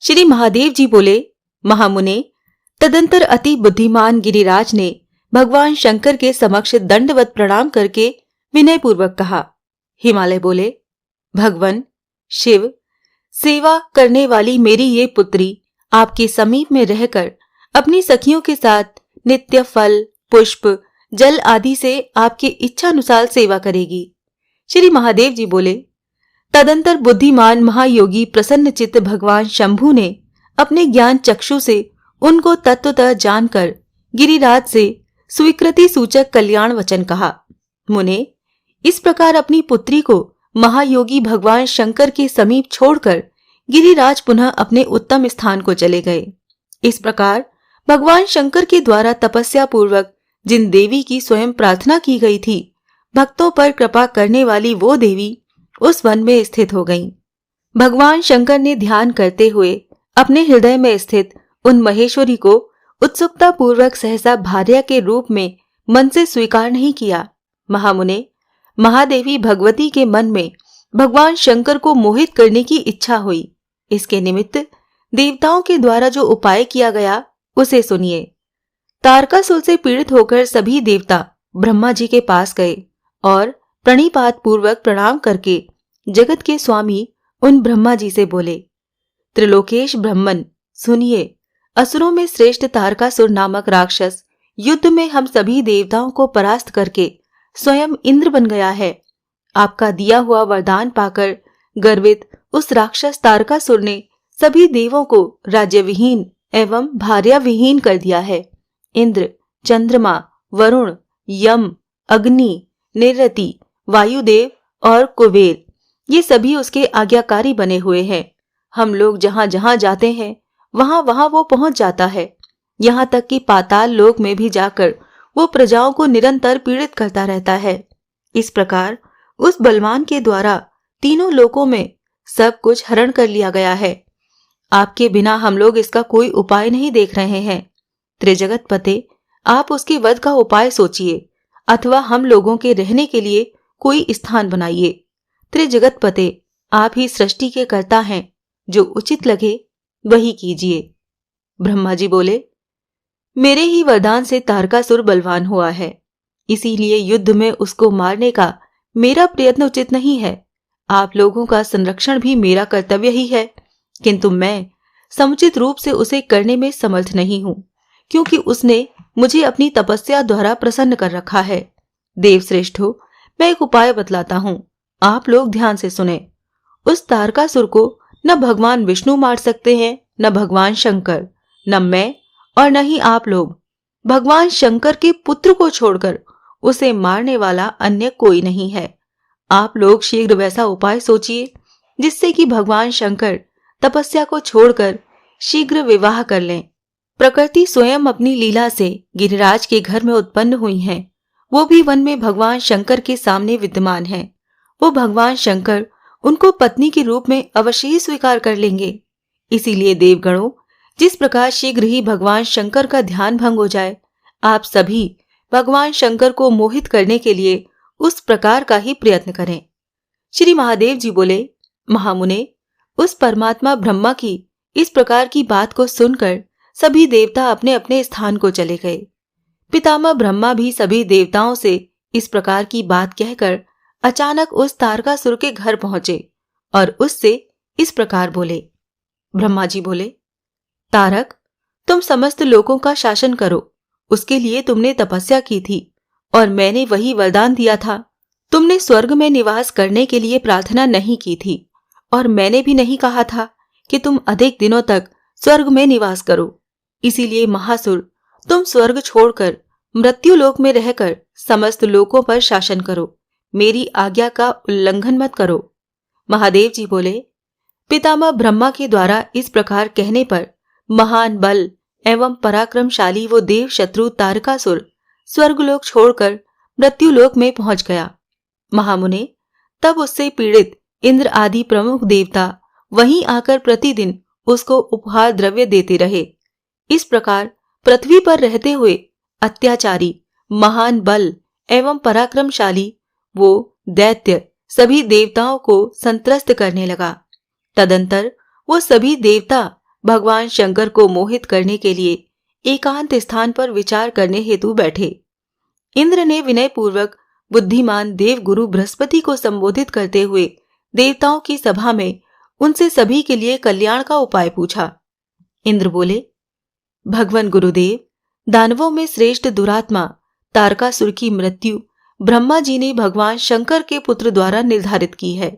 श्री महादेव जी बोले, महामुने, तदंतर अति बुद्धिमान गिरिराज ने भगवान शंकर के समक्ष दंडवत प्रणाम करके विनय पूर्वक कहा। हिमालय बोले, भगवन शिव, सेवा करने वाली मेरी ये पुत्री आपके समीप में रहकर अपनी सखियों के साथ नित्य फल, पुष्प, जल आदि से आपकी इच्छानुसार सेवा करेगी। श्री महादेव जी बोले, तदंतर बुद्धिमान महायोगी प्रसन्न चित्त भगवान शंभु ने अपने ज्ञान चक्षु से उनको तत्वतः जानकर गिरिराज से स्वीकृति सूचक कल्याण वचन कहा। मुने, इस प्रकार अपनी पुत्री को महायोगी भगवान शंकर के समीप छोड़कर गिरिराज पुनः अपने उत्तम स्थान को चले गए। इस प्रकार भगवान शंकर के द्वारा तपस्या पूर्वक जिन देवी की स्वयं प्रार्थना की गई थी, भक्तों पर कृपा करने वाली वो देवी उस वन में स्थित हो गईं। भगवान शंकर ने ध्यान करते हुए अपने हृदय में स्थित उन महेश्वरी को उत्सुकता पूर्वक सहसा भार्या के रूप में मन से स्वीकार नहीं किया। महामुने, महादेवी भगवती के मन में भगवान शंकर को मोहित करने की इच्छा हुई। इसके निमित्त देवताओं के द्वारा जो उपाय किया गया उसे सुनिए। तारकासुर से पीड़ित होकर सभी देवता ब्रह्मा जी के पास गए और प्रणिपात पूर्वक प्रणाम करके जगत के स्वामी उन ब्रह्मा जी से बोले, त्रिलोकेश ब्रह्मन, सुनिए, असुरों में श्रेष्ठ तारकासुर नामक राक्षस युद्ध में हम सभी देवताओं को परास्त करके स्वयं इंद्र बन गया है। आपका दिया हुआ वरदान पाकर गर्वित उस राक्षस तारकासुर ने सभी देवों को राज्य विहीन एवं भार्या विहीन कर दिया है। इंद्र, चंद्रमा, वरुण, यम, अग्नि, निरति, वायुदेव और कुबेर, ये सभी उसके आज्ञाकारी बने हुए हैं। हम लोग जहां जहां जाते हैं वहां वहां वो पहुंच जाता है। यहाँ तक कि पाताल लोक में भी जाकर वो प्रजाओं को निरंतर पीड़ित करता रहता है। इस प्रकार उस बलवान के द्वारा तीनों लोकों में सब कुछ हरण कर लिया गया है। आपके बिना हम लोग इसका कोई उपाय नहीं देख रहे हैं। त्रिजगत पते, आप उसके वध का उपाय सोचिए अथवा हम लोगों के रहने के लिए कोई स्थान बनाइए। त्रिजगत पते, आप ही सृष्टि के कर्ता हैं, जो उचित लगे वही कीजिए। ब्रह्मा जी बोले, मेरे ही वरदान से तारकासुर बलवान हुआ है, इसीलिए युद्ध में उसको मारने का मेरा प्रयत्न उचित नहीं है। आप लोगों का संरक्षण भी मेरा कर्तव्य ही है, किंतु मैं समुचित रूप से उसे करने में समर्थ नहीं हूं, क्योंकि उसने मुझे अपनी तपस्या द्वारा प्रसन्न कर रखा है। देव श्रेष्ठो, मैं एक उपाय बतलाता हूं, आप लोग ध्यान से सुने। उस तारकासुर को न भगवान विष्णु मार सकते हैं, न भगवान शंकर, न मैं और न ही आप लोग। भगवान शंकर के पुत्र को छोड़कर उसे मारने वाला अन्य कोई नहीं है। आप लोग शीघ्र वैसा उपाय सोचिए जिससे कि भगवान शंकर तपस्या को छोड़कर शीघ्र विवाह कर लें। प्रकृति स्वयं अपनी लीला से गिरिराज के घर में उत्पन्न हुई है। वो भी वन में भगवान शंकर के सामने विद्यमान है। वो भगवान शंकर उनको पत्नी के रूप में अवश्य ही स्वीकार कर लेंगे। इसीलिए देवगणों, जिस प्रकार शीघ्र ही भगवान शंकर का ध्यान भंग हो जाए, आप सभी भगवान शंकर को मोहित करने के लिए उस प्रकार का ही प्रयत्न करें। श्री महादेव जी बोले, महामुने, उस परमात्मा ब्रह्मा की इस प्रकार की बात को सुनकर सभी देवता अपने अपने स्थान को चले गए। पितामह ब्रह्मा भी सभी देवताओं से इस प्रकार की बात कहकर अचानक उस तारकासुर के घर पहुंचे और उससे इस प्रकार बोले। ब्रह्मा जी बोले, तारक, तुम समस्त लोकों का शासन करो, उसके लिए तुमने तपस्या की थी और मैंने वही वरदान दिया था। तुमने स्वर्ग में निवास करने के लिए प्रार्थना नहीं की थी और मैंने भी नहीं कहा था कि तुम अधिक दिनों तक स्वर्ग में निवास करो। इसीलिए महासुर, तुम स्वर्ग छोड़कर मृत्यु लोक में रहकर समस्त लोकों पर शासन करो, मेरी आज्ञा का उल्लंघन मत करो। महादेव जी बोले, पितामह ब्रह्मा के द्वारा इस प्रकार कहने पर महान बल एवं पराक्रमशाली वो देव शत्रु तारकासुर स्वर्गलोक छोड़कर मृत्युलोक में पहुंच गया। महामुने, तब उससे पीड़ित इंद्र आदि प्रमुख देवता वहीं आकर प्रतिदिन उसको उपहार द्रव्य देते रहे। इस प्रकार पृथ्वी पर रहते हुए अत्याचारी महान बल एवं पराक्रमशाली वो दैत्य सभी देवताओं को संत्रस्त करने लगा। तदंतर वो सभी देवता भगवान शंकर को मोहित करने के लिए एकांत स्थान पर विचार करने हेतु बैठे। इंद्र ने विनय पूर्वक बुद्धिमान देव गुरु बृहस्पति को संबोधित करते हुए देवताओं की सभा में उनसे सभी के लिए कल्याण का उपाय पूछा। इंद्र बोले, भगवान गुरुदेव, दानवों में श्रेष्ठ दुरात्मा तारकासुर की मृत्यु ब्रह्मा जी ने भगवान शंकर के पुत्र द्वारा निर्धारित की है।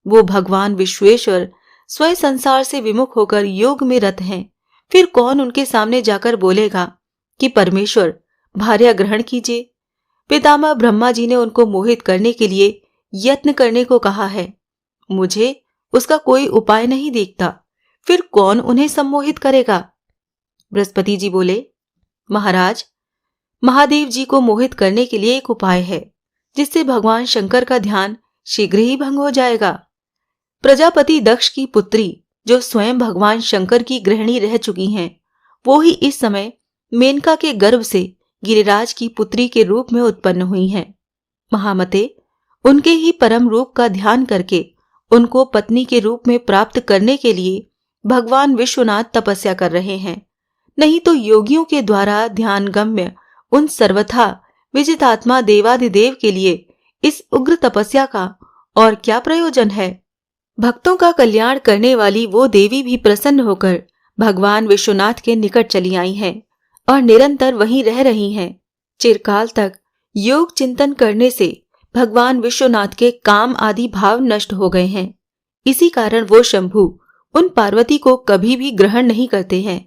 वो भगवान विश्वेश्वर स्वयं संसार से विमुख होकर योग में रत हैं। फिर कौन उनके सामने जाकर बोलेगा कि परमेश्वर भार्या ग्रहण कीजिए। पितामह ब्रह्मा जी ने उनको मोहित करने के लिए यत्न करने को कहा है। मुझे उसका कोई उपाय नहीं दिखता। फिर कौन उन्हें सम्मोहित करेगा। बृहस्पति जी बोले, महाराज, महादेव जी को मोहित करने के लिए एक उपाय है, जिससे भगवान शंकर का ध्यान शीघ्र ही भंग हो जाएगा। प्रजापति दक्ष की पुत्री, जो स्वयं भगवान शंकर की गृहिणी रह चुकी हैं, वो ही इस समय मेनका के गर्भ से गिरिराज की पुत्री के रूप में उत्पन्न हुई हैं। महामते, उनके ही परम रूप का ध्यान करके उनको पत्नी के रूप में प्राप्त करने के लिए भगवान विश्वनाथ तपस्या कर रहे हैं। नहीं तो योगियों के द्वारा ध्यान गम्य उन सर्वथा विजितात्मा देवादिदेव के लिए इस उग्र तपस्या का और क्या प्रयोजन है। भक्तों का कल्याण करने वाली वो देवी भी प्रसन्न होकर भगवान विश्वनाथ के निकट चली आई हैं और निरंतर वहीं रह रही हैं। चिरकाल तक योग चिंतन करने से भगवान विश्वनाथ के काम आदि भाव नष्ट हो गए हैं। इसी कारण वो शंभु उन पार्वती को कभी भी ग्रहण नहीं करते हैं।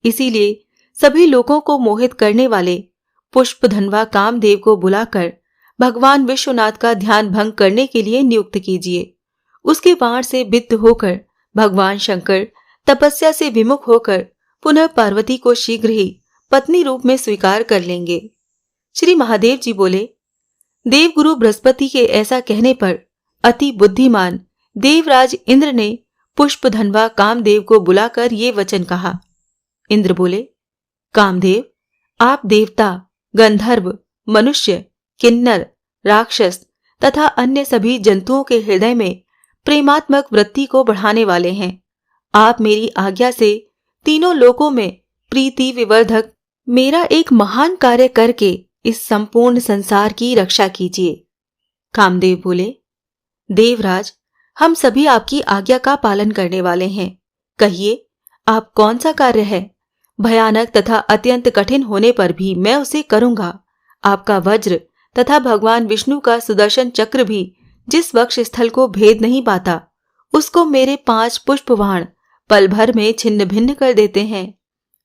इसीलिए सभी लोगों को मोहित करने वाले पुष्पधनवा कामदेव को बुलाकर भगवान विश्वनाथ का ध्यान भंग करने के लिए नियुक्त कीजिए। उसके बाण से बिद्ध होकर भगवान शंकर तपस्या से विमुख होकर पुनः पार्वती को शीघ्र ही पत्नी रूप में स्वीकार कर लेंगे। श्री महादेव जी बोले, देवगुरु बृहस्पति के ऐसा कहने पर अति बुद्धिमान देवराज इंद्र ने पुष्पधनवा कामदेव को बुलाकर ये वचन कहा। इंद्र बोले, कामदेव, आप देवता, गंधर्व, मनुष्य, किन्नर, राक्षस तथा अन्य सभी जंतुओं के हृदय में प्रेमात्मक वृत्ति को बढ़ाने वाले हैं। आप मेरी आज्ञा से तीनों लोकों में प्रीति विवर्धक मेरा एक महान कार्य करके इस संपूर्ण संसार की रक्षा कीजिए। कामदेव बोले, देवराज, हम सभी आपकी आज्ञा का पालन करने वाले हैं। कहिए, आप कौन सा कार्य है? भयानक तथा अत्यंत कठिन होने पर भी मैं उसे करूंगा। आपका वज्र तथा भगवान विष्णु का सुदर्शन चक्र भी जिस वक्ष स्थल को भेद नहीं पाता, उसको मेरे 5 पुष्पबाण पल भर में छिन्न भिन्न कर देते हैं।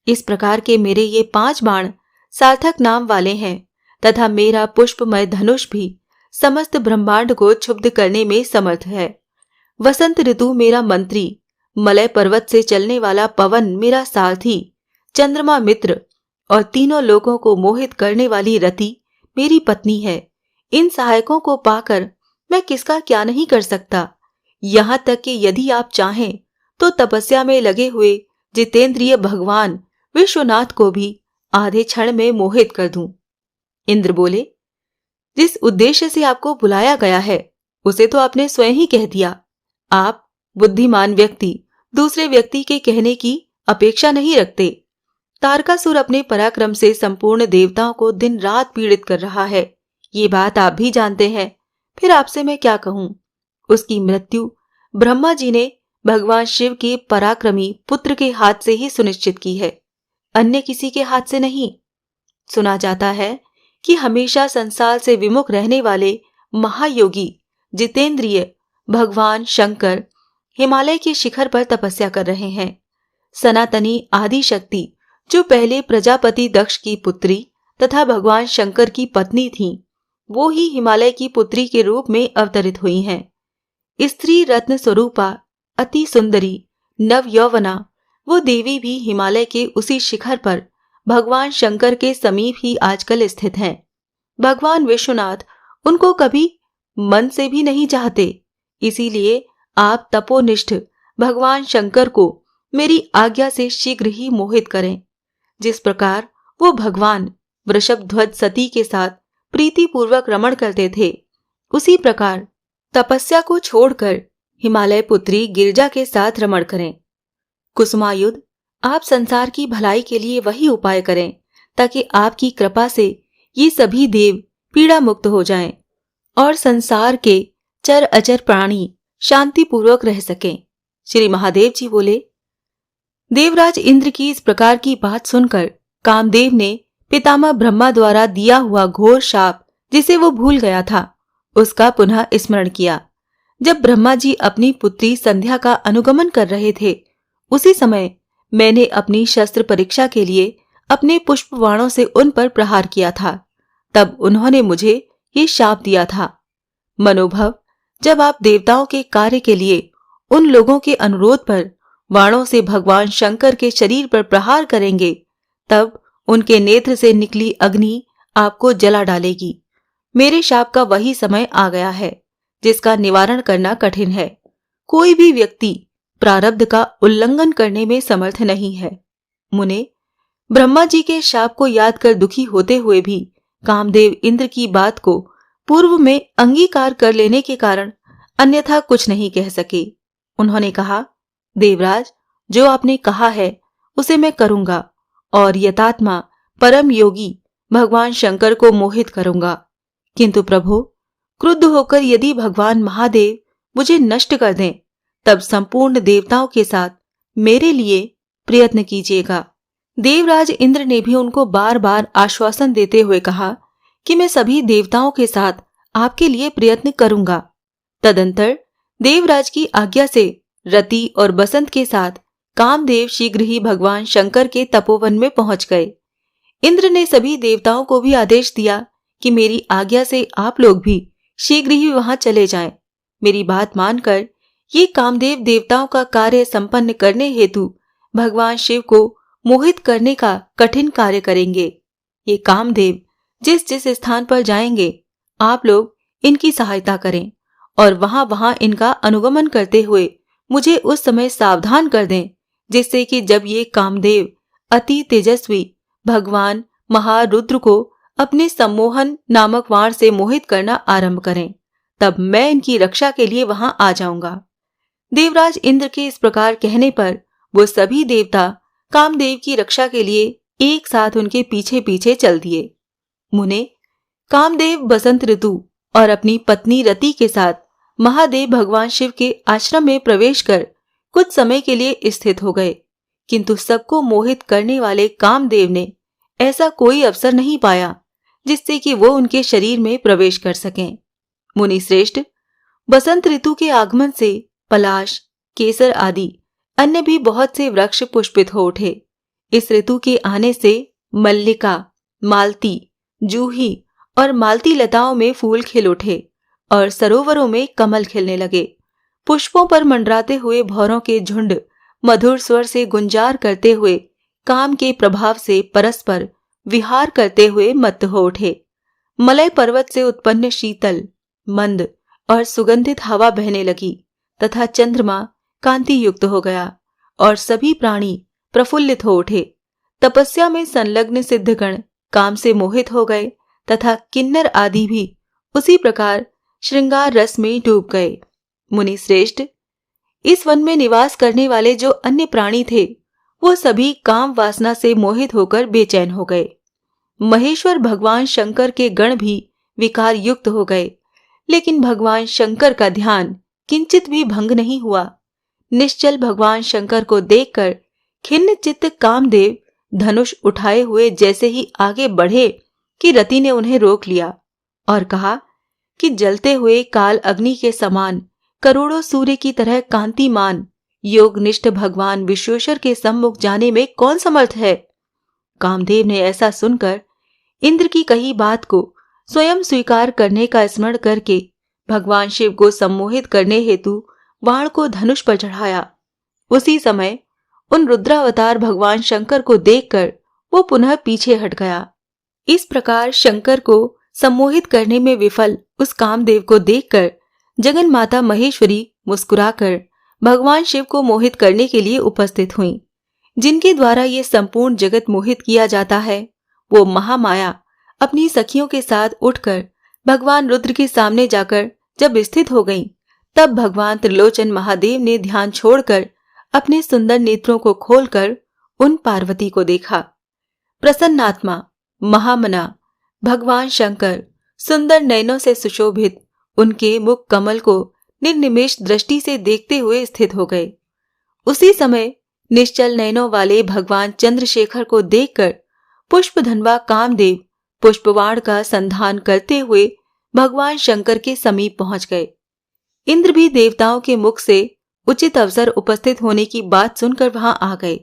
इस प्रकार के मेरे ये 5 बाण सार्थक नाम वाले हैं तथा मेरा पुष्पमय धनुष भी समस्त ब्रह्मांड को क्षुब्ध करने में समर्थ है। वसंत ऋतु मेरा मंत्री, मलय पर्वत से चलने वाला पवन मेरा सारथी, चंद्रमा मित्र और तीनों लोगों को मोहित करने वाली रति मेरी पत्नी है। इन सहायकों को पाकर मैं किसका क्या नहीं कर सकता। यहाँ तक कि यदि आप चाहें तो तपस्या में लगे हुए जितेंद्रिय भगवान विश्वनाथ को भी आधे क्षण में मोहित कर दूं। इंद्र बोले, जिस उद्देश्य से आपको बुलाया गया है उसे तो आपने स्वयं ही कह दिया। आप बुद्धिमान व्यक्ति दूसरे व्यक्ति के कहने की अपेक्षा नहीं रखते। तारकासुर अपने पराक्रम से संपूर्ण देवताओं को दिन रात पीड़ित कर रहा है, ये बात आप भी जानते हैं। फिर आपसे मैं क्या कहूं। उसकी मृत्यु ब्रह्मा जी ने भगवान शिव के पराक्रमी पुत्र के हाथ से ही सुनिश्चित की है, अन्य किसी के हाथ से नहीं। सुना जाता है कि हमेशा संसार से विमुख रहने वाले महायोगी जितेंद्रिय भगवान शंकर हिमालय के शिखर पर तपस्या कर रहे हैं। सनातनी आदि शक्ति, जो पहले प्रजापति दक्ष की पुत्री तथा भगवान शंकर की पत्नी थीं, वो ही हिमालय की पुत्री के रूप में अवतरित हुई हैं। स्त्री रत्न स्वरूपा, अति सुंदरी, नव यौवना वो देवी भी हिमालय के उसी शिखर पर भगवान शंकर के समीप ही आजकल स्थित हैं। भगवान विश्वनाथ उनको कभी मन से भी नहीं चाहते। इसीलिए आप तपोनिष्ठ भगवान शंकर को मेरी आज्ञा से शीघ्र ही मोहित करें। जिस प्रकार वो भगवान वृषभध्वज सती के साथ प्रीतिपूर्वक रमण करते थे, उसी प्रकार तपस्या को छोड़कर हिमालय पुत्री गिरिजा के साथ रमण करें। कुसुमायुध आप संसार की भलाई के लिए वही उपाय करें ताकि आपकी कृपा से ये सभी देव पीड़ा मुक्त हो जाएं और संसार के चर अचर प्राणी शांति पूर्वक रह सकें। श्री महादेव जी बोले। देवराज इंद्र की इस प्रकार की बात सुनकर कामदेव ने पितामह ब्रह्मा द्वारा दिया हुआ घोर शाप, जिसे वो भूल गया था, उसका पुनः स्मरण किया। जब ब्रह्मा जी अपनी पुत्री संध्या का अनुगमन कर रहे थे, उसी समय मैंने अपनी शस्त्र परीक्षा के लिए अपने पुष्प बाणों से उन पर प्रहार किया था। तब उन्होंने मुझे ये शाप दिया था। मनोभव, जब आप देवताओं के कार्य के लिए उन लोगों के अनुरोध पर बाणों से भगवान शंकर के शरीर पर प्रहार करेंगे, तब उनके नेत्र से निकली अग्नि आपको जला डालेगी। मेरे शाप का वही समय आ गया है जिसका निवारण करना कठिन है। कोई भी व्यक्ति प्रारब्ध का उल्लंघन करने में समर्थ नहीं है। मुने, ब्रह्मा जी के शाप को याद कर दुखी होते हुए भी कामदेव इंद्र की बात को पूर्व में अंगीकार कर लेने के कारण अन्यथा कुछ नहीं कह सके। उन्होंने कहा, देवराज, जो आपने कहा है उसे मैं करूंगा और यथात्मा परम योगी भगवान शंकर को मोहित करूंगा। किंतु प्रभु, क्रुद्ध होकर यदि भगवान महादेव मुझे नष्ट कर दें, तब संपूर्ण देवताओं के साथ मेरे लिए प्रयत्न कीजिएगा। देवराज इंद्र ने भी उनको बार बार आश्वासन देते हुए कहा कि मैं सभी देवताओं के साथ आपके लिए प्रयत्न करूंगा। तदंतर देवराज की आज्ञा से रति और बसंत के साथ कामदेव शीघ्र ही भगवान शंकर के तपोवन में पहुंच गए। इंद्र ने सभी देवताओं को भी आदेश दिया कि मेरी आज्ञा से आप लोग भी शीघ्र ही वहां चले जाएं। मेरी बात मानकर ये कामदेव देवताओं का कार्य संपन्न करने हेतु भगवान शिव को मोहित करने का कठिन कार्य करेंगे। ये कामदेव जिस जिस स्थान पर जाएंगे, आप लोग इनकी सहायता करें और वहां वहां इनका अनुगमन करते हुए मुझे उस समय सावधान कर दें, जिससे कि जब ये कामदेव अति तेजस्वी भगवान महारुद्र को अपने सम्मोहन नामक वाण से मोहित करना आरंभ करें, तब मैं इनकी रक्षा के लिए वहां आ जाऊंगा। देवराज इंद्र के इस प्रकार कहने पर वो सभी देवता कामदेव की रक्षा के लिए एक साथ उनके पीछे पीछे चल दिए। मुने, कामदेव बसंत ऋतु और अपनी पत्नी रति के साथ महादेव भगवान शिव के आश्रम में प्रवेश कर कुछ समय के लिए स्थित हो गए, किंतु सबको मोहित करने वाले कामदेव ने ऐसा कोई अवसर नहीं पाया जिससे कि वो उनके शरीर में प्रवेश कर सकें। मुनि श्रेष्ठ, बसंत ऋतु के आगमन से पलाश, केसर आदि अन्य भी बहुत से वृक्ष पुष्पित हो उठे। इस ऋतु के आने से मल्लिका, मालती, जूही और मालती लताओं में फूल खिल उठे और सरोवरों में कमल खिलने लगे। पुष्पों पर मंडराते हुए भौरों के झुंड मधुर स्वर से गुंजार करते हुए काम के प्रभाव से परस्पर विहार करते हुए मत्त हो उठे। मलय पर्वत से उत्पन्न शीतल, मंद और सुगंधित हवा बहने लगी तथा चंद्रमा कांति युक्त हो गया और सभी प्राणी प्रफुल्लित हो उठे। तपस्या में संलग्न सिद्धगण काम से मोहित हो गए तथा किन्नर आदि भी उसी प्रकार श्रृंगार रस में डूब गए। मुनि श्रेष्ठ, इस वन में निवास करने वाले जो अन्य प्राणी थे, वो सभी काम वासना से मोहित होकर बेचैन हो गए। महेश्वर भगवान शंकर के गण भी विकार युक्त हो गए, लेकिन भगवान शंकर का ध्यान किंचित भी भंग नहीं हुआ। निश्चल भगवान शंकर को देखकर खिन्न चित्त कामदेव धनुष उठाए हुए जैसे ही आगे बढ़े कि रति ने उन्हें रोक लिया और कहा कि जलते हुए काल अग्नि के समान करोड़ों सूर्य की तरह कांतिमान योगनिष्ठ भगवान विश्वेश्वर के सम्मुख जाने में कौन समर्थ है। कामदेव ने ऐसा सुनकर इंद्र की कही बात को स्वयं स्वीकार करने का स्मरण करके भगवान शिव को सम्मोहित करने हेतु बाण को धनुष पर चढ़ाया। उसी समय उन रुद्रावतार भगवान शंकर को देखकर वो पुनः पीछे हट गया। इस प्रकार शंकर को सम्मोहित करने में विफल उस कामदेव को देखकर जगन माता महेश्वरी मुस्कुराकर भगवान शिव को मोहित करने के लिए उपस्थित हुईं। जिनके द्वारा ये संपूर्ण जगत मोहित किया जाता है, वो महामाया अपनी सखियों के साथ उठकर भगवान रुद्र के सामने जाकर जब स्थित हो गईं, तब भगवान त्रिलोचन महादेव ने ध्यान छोड़कर अपने सुंदर नेत्रों को खोलकर उन पार्वती को देखा। प्रसन्नात्मा, महामना भगवान शंकर सुंदर नयनों से सुशोभित उनके मुख कमल को निर्निमेष दृष्टि से देखते हुए स्थित हो गए। उसी समय निश्चल नयनों वाले भगवान चंद्रशेखर को देखकर पुष्पधनवा कामदेव पुष्पवाड़ का संधान करते हुए भगवान शंकर के समीप पहुंच गए। इंद्र भी देवताओं के मुख से उचित अवसर उपस्थित होने की बात सुनकर वहां आ गए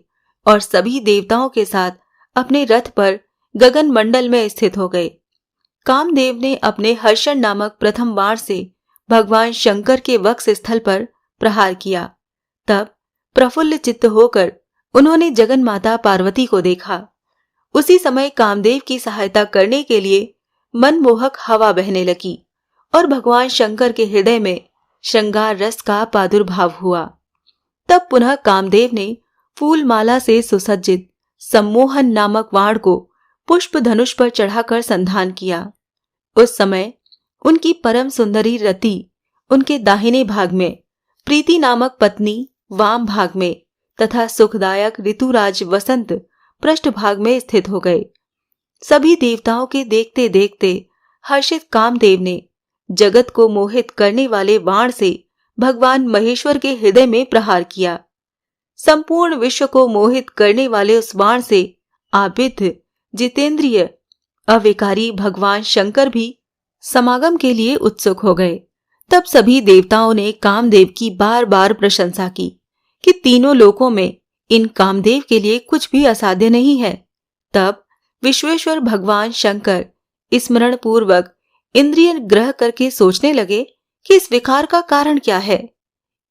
और सभी देवताओं के साथ अपने रथ पर गगन मंडल में स्थित हो गए। कामदेव ने अपने हर्षण नामक प्रथम बाण से भगवान शंकर के वक्ष स्थल पर प्रहार किया। तब प्रफुल्ल चित्त होकर उन्होंने जगन माता पार्वती को देखा। उसी समय कामदेव की सहायता करने के लिए मनमोहक हवा बहने लगी और भगवान शंकर के हृदय में श्रृंगार रस का प्रादुर्भाव हुआ। तब पुनः कामदेव ने फूलमाला से सुसज्जित सम्मोहन नामक वाण को पुष्प धनुष पर चढ़ाकर संधान किया। उस समय उनकी परम सुंदरी रति उनके दाहिने भाग में, प्रीति नामक पत्नी वाम भाग में तथा सुखदायक ऋतुराज वसंत पृष्ठ भाग में स्थित हो गए। सभी देवताओं के देखते देखते हर्षित कामदेव ने जगत को मोहित करने वाले बाण से भगवान महेश्वर के हृदय में प्रहार किया। संपूर्ण विश्व को मोहित करने वाले उस बाण से आबिद्ध जितेंद्रिय अविकारी भगवान शंकर भी समागम के लिए उत्सुक हो गए। तब सभी देवताओं ने कामदेव की बार बार प्रशंसा की कि तीनों लोकों में इन कामदेव के लिए कुछ भी असाध्य नहीं है। तब विश्वेश्वर भगवान शंकर स्मरण पूर्वक इंद्रिय ग्रह करके सोचने लगे कि इस विकार का कारण क्या है।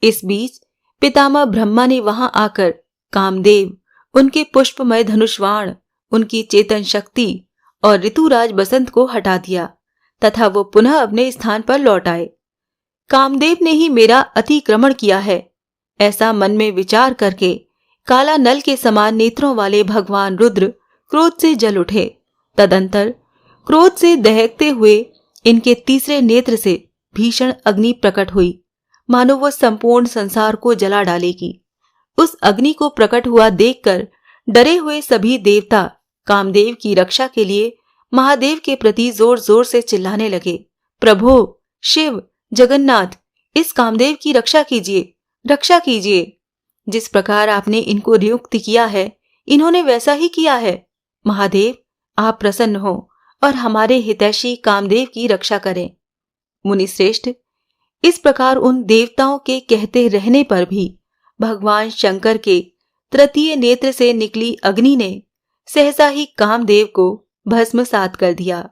इस बीच पितामह ब्रह्मा ने वहां आकर कामदेव, उनके पुष्पमय धनुष्वाण, उनकी चेतन शक्ति और ऋतुराज बसंत को हटा दिया तथा वो पुनः अपने स्थान पर लौट आए। कामदेव ने ही मेरा अतिक्रमण किया है, ऐसा मन में विचार करके काला नल के समान नेत्रों वाले भगवान रुद्र क्रोध से जल उठे। तदंतर क्रोध से दहकते हुए इनके तीसरे नेत्र से भीषण अग्नि प्रकट हुई, मानो वो संपूर्ण संसार को जला डालेगी। उस अग्नि को प्रकट हुआ देखकर डरे हुए सभी देवता कामदेव की रक्षा के लिए महादेव के प्रति जोर जोर से चिल्लाने लगे, प्रभो, शिव, जगन्नाथ, इस कामदेव की रक्षा कीजिए, रक्षा कीजिए। जिस प्रकार आपने इनको नियुक्त किया है, इन्होंने वैसा ही किया है। महादेव, आप प्रसन्न हो और हमारे हितैषी कामदेव की रक्षा करें। मुनि श्रेष्ठ, इस प्रकार उन देवताओं के कहते रहने पर भी भगवान शंकर के तृतीय नेत्र से निकली अग्नि ने सहसा ही कामदेव को भस्मसात कर दिया।